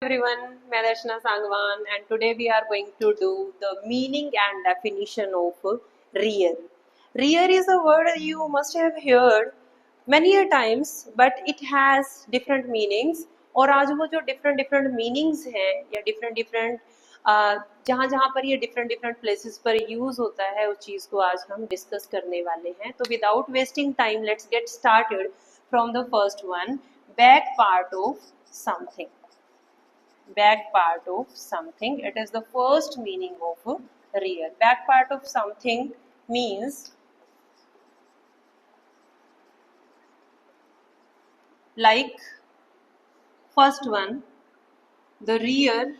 everyone, मैं दर्शना Sangwan and today we are going to do the meaning and definition of rear. Rear is a word you must have heard many a times but it has different meanings और आज वो जो different meanings हैं या different जहाँ जहाँ पर ये different places पर use होता है उस चीज़ को आज हम discuss करने वाले हैं. तो without wasting time let's get started from the first one, back part of something. Back part of something, it is the first meaning of rear. Back part of something means like first one, the rear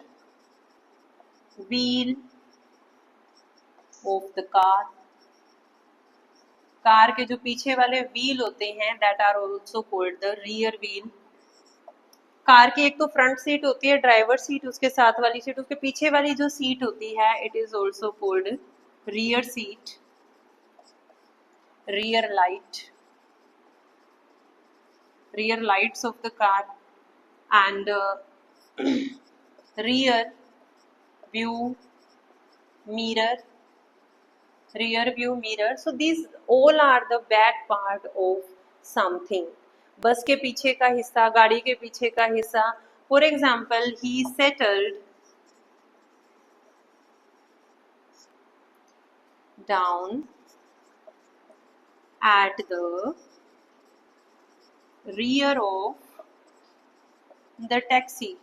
wheel of the car. Car के जो पीछे वाले wheel होते हैं that are also called the rear wheel. Car की एक तो front seat होती है, ड्राइवर सीट, उसके साथ वाली सीट, उसके पीछे वाली जो सीट होती है it is also called rear seat, rear light, rear lights off the car and rear view mirror, rear view mirror. So these all are the back part of something. बस के पीछे का हिस्सा, गाड़ी के पीछे का हिस्सा. For example, he settled down at the rear of the taxi.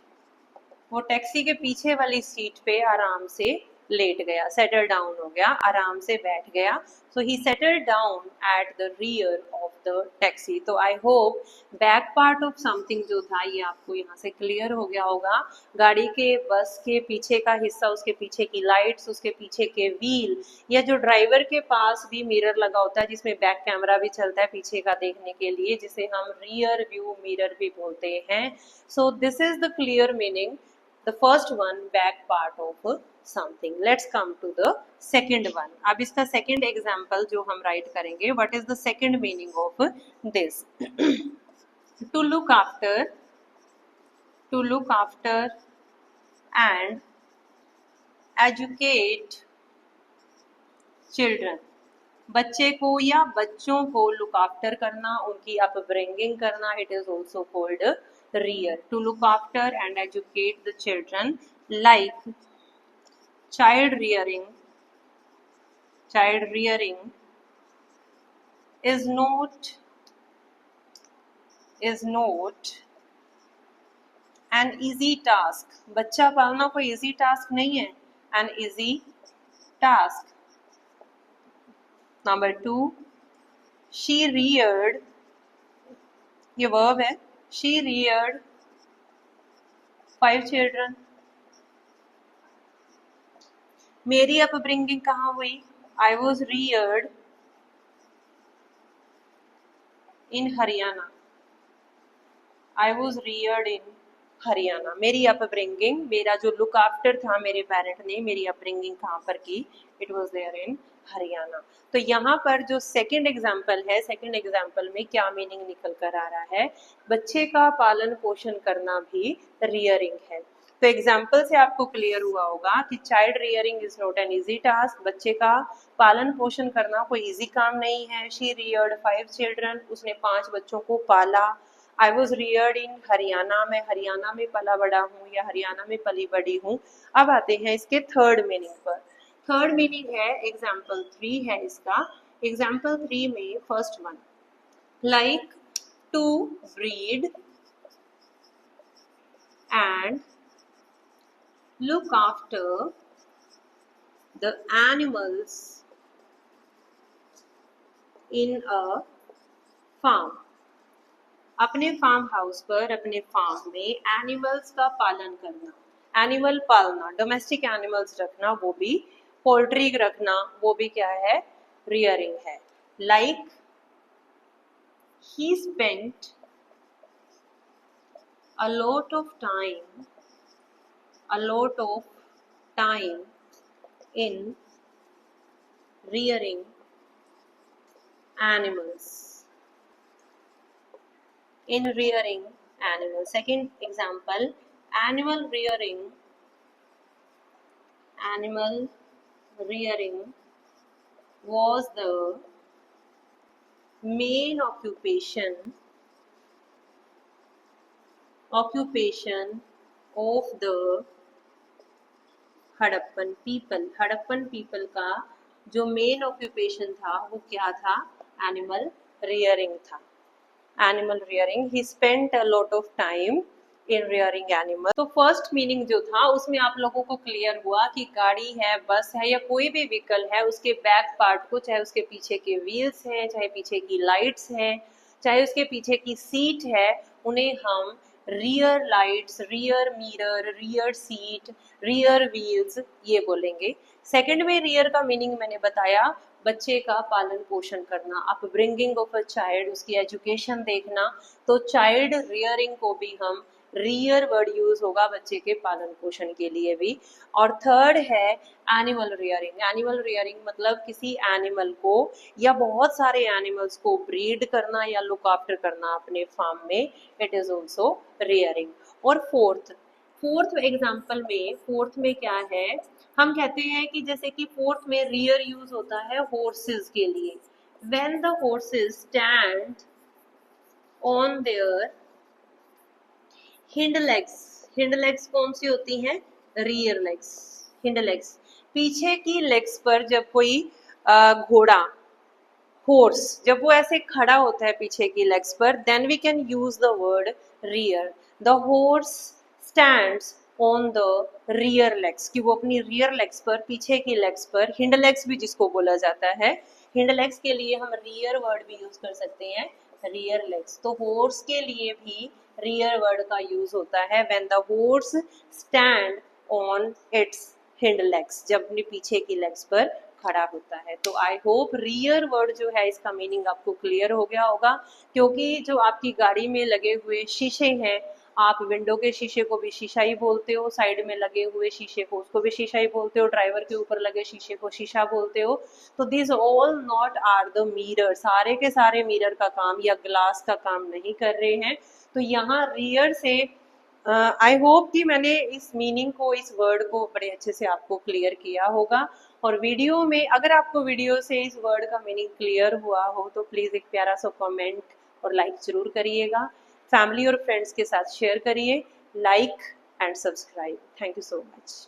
वो टैक्सी के पीछे वाली सीट पे आराम से लेट गया, सेटल डाउन हो गया, आराम से बैठ गया. So he settle down at the rear of the taxi. तो I hope back part of something जो था ये आपको यहाँ से क्लियर हो गया होगा. गाड़ी के, बस के पीछे का हिस्सा, उसके पीछे की लाइट्स, उसके पीछे के व्हील, या जो ड्राइवर के पास भी मिरर लगा होता है जिसमें बैक कैमरा भी चलता है पीछे का देखने के लिए, जिसे हम रियर व्यू मिरर भी बोलते हैं. So this is the clear meaning. The first one, back part of something. Let's come to the second one. अब इसका second example जो हम write करेंगे, what is the second meaning of this? To look after and educate children. बच्चे को या बच्चों को look after करना, उनकी upbringing करना, it is also called rear. To look after and educate the children, like child rearing is not an easy task. बच्चा पालना कोई easy task नहीं है. An easy task. Number 2, she reared, ये verb है. She reared 5 children. मेरी upbringing कहाँ हुई? I was reared in Haryana. I was reared in Haryana. मेरी अपब्रिंगिंग, मेरा जो लुक आफ्टर था मेरे पेरेंट ने, मेरी अपब्रिंगिंग कहाँ पर की? It was there in Haryana. तो यहाँ पर जो सेकंड एग्जाम्पल है, सेकंड एग्जाम्पल में क्या मीनिंग निकल कर आ रहा है? बच्चे का पालन पोषण करना भी रियरिंग है. तो एग्जाम्पल से आपको क्लियर हुआ होगा कि child rearing is not an easy task. बच्चे का पालन पोषण करना कोई इजी काम नहीं है. शी रियर्ड 5 चिल्ड्रन, उसने 5 बच्चों को पाला. आई वॉज रियर्ड इन हरियाणा, मैं हरियाणा में पला बड़ा हूँ या हरियाणा में पली बड़ी हूँ. अब आते हैं इसके थर्ड मीनिंग पर. थर्ड मीनिंग है, एग्जाम्पल 3 है इसका. एग्जाम्पल 3 में first one, like to breed and look after the animals in a farm. अपने फार्म हाउस पर, अपने फार्म में एनिमल्स का पालन करना. एनिमल पालना, डोमेस्टिक एनिमल्स रखना, वो भी पोल्ट्री रखना, वो भी क्या है? रियरिंग है. Like he spent a lot of time in rearing animals. Second example, animal rearing was the main occupation of the Harappan people का जो मेन ऑक्यूपेशन था वो क्या था? एनिमल रियरिंग था। Animal rearing, he spent a lot of time in rearing animal. तो first meaning जो था उसमें आप लोगों को क्लियर हुआ कि गाड़ी है, बस है या कोई भी व्हीकल है, उसके बैक पार्ट को, चाहे उसके पीछे के व्हील्स हैं, चाहे पीछे की लाइट्स हैं, चाहे उसके पीछे की सीट है, उन्हें हम rear lights, rear mirror, rear seat, rear wheels ये बोलेंगे। सेकंड में रियर का मीनिंग मैंने बताया, बच्चे का पालन पोषण करना, अपब्रिंगिंग ऑफ अ चाइल्ड, उसकी एजुकेशन देखना। तो चाइल्ड रियरिंग को भी हम रियर वर्ड यूज होगा बच्चे के पालन पोषण के लिए भी। और थर्ड है एनिमल रियरिंग। एनिमल रियरिंग मतलब किसी एनिमल को या बहुत सारे एनिमल्स को ब्रीड करना या लुक आफ्टर करना अपने फार्म में, इट इज ऑल्सो रियरिंग। और फोर्थ एग्जाम्पल में, फोर्थ में क्या है, हम कहते हैं कि जैसे कि फोर्थ में रियर यूज होता है हॉर्सेस के लिए। When the horses stand on their hind legs कौन सी होती हैं? Rear legs, hind legs. पीछे की लेग्स पर जब कोई घोड़ा, हॉर्स, जब वो ऐसे खड़ा होता है पीछे की लेग्स पर, then we can use the word rear. The horse stands on the rear legs, कि वो अपनी रियर लेग्स पर, पीछे की लेग्स पर, हिंड लेग्स भी जिसको बोला जाता है, हिंड लेग्स के लिए हम रियर वर्ड भी यूज कर सकते हैं, रियर लेग्स। तो हॉर्स के लिए भी रियर वर्ड का यूज होता है when the horse stand on it's hind legs, जब अपने पीछे की लेग्स पर खड़ा होता है। तो आई होप रियर वर्ड जो है इसका मीनिंग आपको क्लियर हो गया होगा, क्योंकि जो आपकी गाड़ी में लगे हुए शीशे हैं, आप विंडो के शीशे को भी शीशा ही बोलते हो, साइड में लगे हुए शीशे को उसको भी शीशा ही बोलते हो, ड्राइवर के ऊपर लगे शीशे को शीशा बोलते हो। तो this all not are the mirror, सारे के सारे मिरर का काम या ग्लास का काम नहीं कर रहे हैं। तो यहाँ रियर से आई होप कि मैंने इस मीनिंग को, इस वर्ड को बड़े अच्छे से आपको क्लियर किया होगा। और वीडियो में अगर आपको वीडियो से इस वर्ड का मीनिंग क्लियर हुआ हो तो प्लीज़ एक प्यारा सा कमेंट और लाइक ज़रूर करिएगा। फैमिली और फ्रेंड्स के साथ शेयर करिए, like and subscribe. Thank you so much.